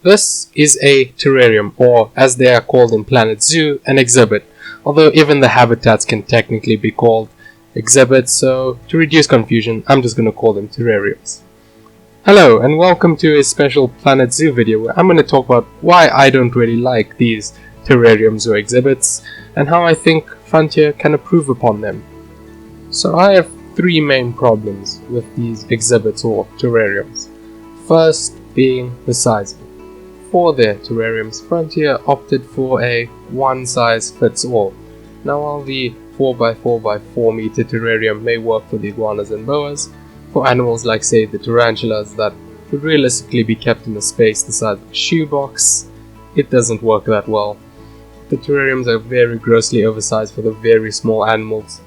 This is a terrarium, or as they are called in Planet Zoo, an exhibit, although even the habitats can technically be called exhibits, so to reduce confusion, I'm just going to call them terrariums. Hello, and welcome to a special Planet Zoo video where I'm going to talk about why I don't really like these terrariums or exhibits, and how I think Frontier can improve upon them. So I have three main problems with these exhibits or terrariums. First being the sizing. For their terrariums, Frontier opted for a one-size-fits-all. Now while the 4x4x4 meter terrarium may work for the iguanas and boas, for animals like say the tarantulas that would realistically be kept in a space the size of a shoebox, it doesn't work that well. The terrariums are very grossly oversized for the very small animals.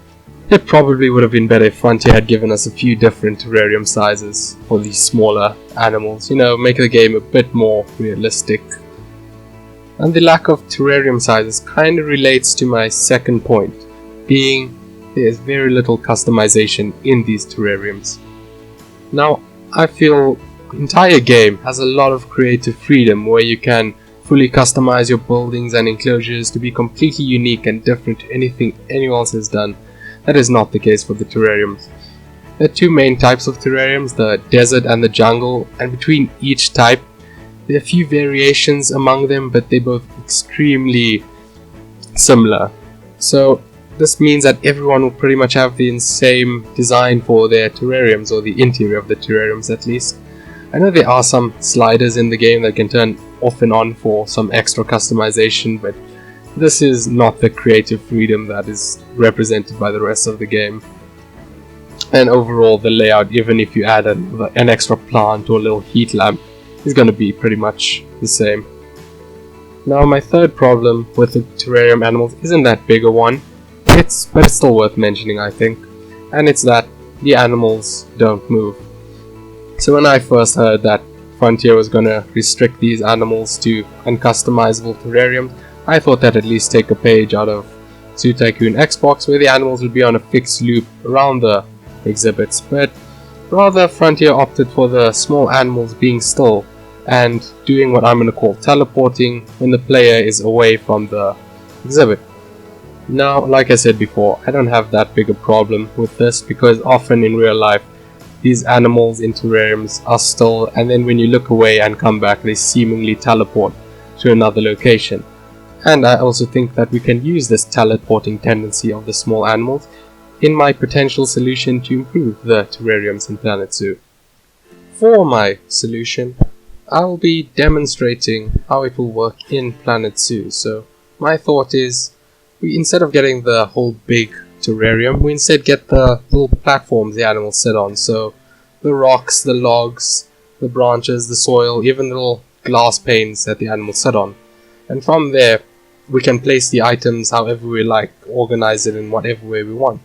It probably would have been better if Frontier had given us a few different terrarium sizes for these smaller animals, make the game a bit more realistic. And the lack of terrarium sizes kind of relates to my second point, being there's very little customization in these terrariums. Now, I feel the entire game has a lot of creative freedom where you can fully customize your buildings and enclosures to be completely unique and different to anything anyone else has done. That is not the case for the terrariums. There are two main types of terrariums, the desert and the jungle, and between each type there are a few variations among them, but they're both extremely similar. So this means that everyone will pretty much have the same design for their terrariums, or the interior of the terrariums at least. I know there are some sliders in the game that can turn off and on for some extra customization, but this is not the creative freedom that is represented by the rest of the game. And overall, the layout, even if you add an extra plant or a little heat lamp, is going to be pretty much the same. Now, my third problem with the terrarium animals isn't that big a one, but it's still worth mentioning, I think, and it's that the animals don't move. So when I first heard that Frontier was going to restrict these animals to uncustomizable terrariums, I thought that at least take a page out of Zoo Tycoon Xbox, where the animals would be on a fixed loop around the exhibits, but rather Frontier opted for the small animals being still and doing what I'm going to call teleporting when the player is away from the exhibit. Now, like I said before, I don't have that big a problem with this because often in real life these animals in terrariums are still, and then when you look away and come back they seemingly teleport to another location. And I also think that we can use this teleporting tendency of the small animals in my potential solution to improve the terrariums in Planet Zoo. For my solution, I'll be demonstrating how it will work in Planet Zoo. So my thought is, instead of getting the whole big terrarium, we instead get the little platforms the animals sit on. So the rocks, the logs, the branches, the soil, even little glass panes that the animals sit on. And from there, we can place the items however we like, organize it in whatever way we want.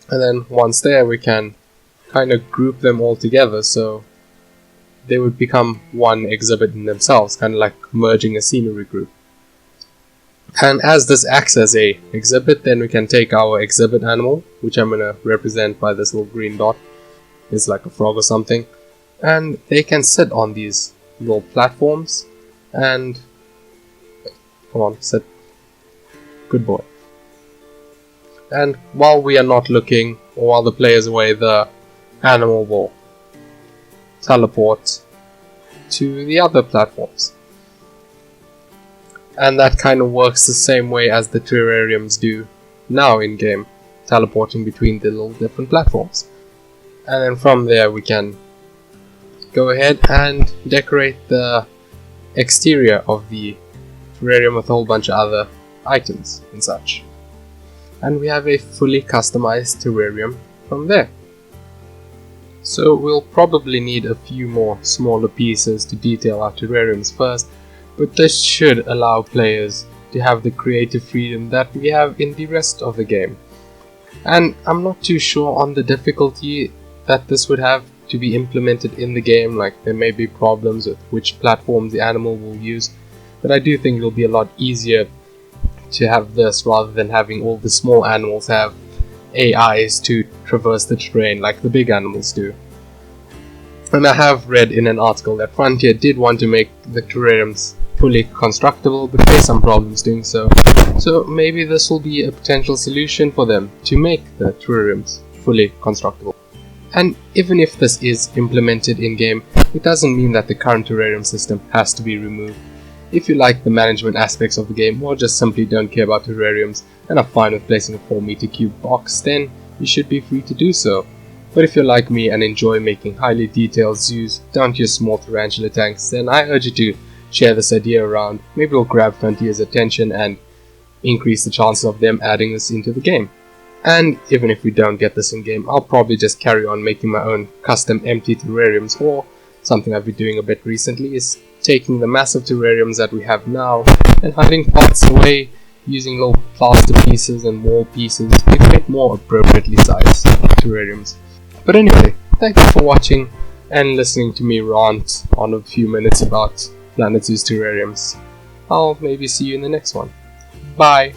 And then once there, we can kind of group them all together so they would become one exhibit in themselves, kind of like merging a scenery group. And as this acts as a exhibit, then we can take our exhibit animal, which I'm going to represent by this little green dot. It's like a frog or something. And they can sit on these little platforms and... Come on, sit. Good boy. And while we are not looking, or while the player is away, the animal will teleport to the other platforms. And that kind of works the same way as the terrariums do now in game, teleporting between the little different platforms. And then from there we can go ahead and decorate the exterior of the terrarium with a whole bunch of other items and such. And we have a fully customized terrarium from there. So we'll probably need a few more smaller pieces to detail our terrariums first, but this should allow players to have the creative freedom that we have in the rest of the game. And I'm not too sure on the difficulty that this would have to be implemented in the game, like there may be problems with which platforms the animal will use, but I do think it'll be a lot easier to have this rather than having all the small animals have AIs to traverse the terrain like the big animals do. And I have read in an article that Frontier did want to make the terrariums fully constructible, but faced some problems doing so. So maybe this will be a potential solution for them to make the terrariums fully constructible. And even if this is implemented in-game, it doesn't mean that the current terrarium system has to be removed. If you like the management aspects of the game, or just simply don't care about terrariums and are fine with placing a 4-meter cube box, then you should be free to do so. But if you're like me and enjoy making highly detailed zoos down to your small tarantula tanks, then I urge you to share this idea around. Maybe it'll grab Frontier's attention and increase the chances of them adding this into the game. And even if we don't get this in game, I'll probably just carry on making my own custom empty terrariums, or something I've been doing a bit recently is taking the massive terrariums that we have now and hiding parts away using little plaster pieces and wall pieces to create more appropriately sized terrariums. But anyway, thank you for watching and listening to me rant on a few minutes about Planet Zoo's terrariums. I'll maybe see you in the next one. Bye!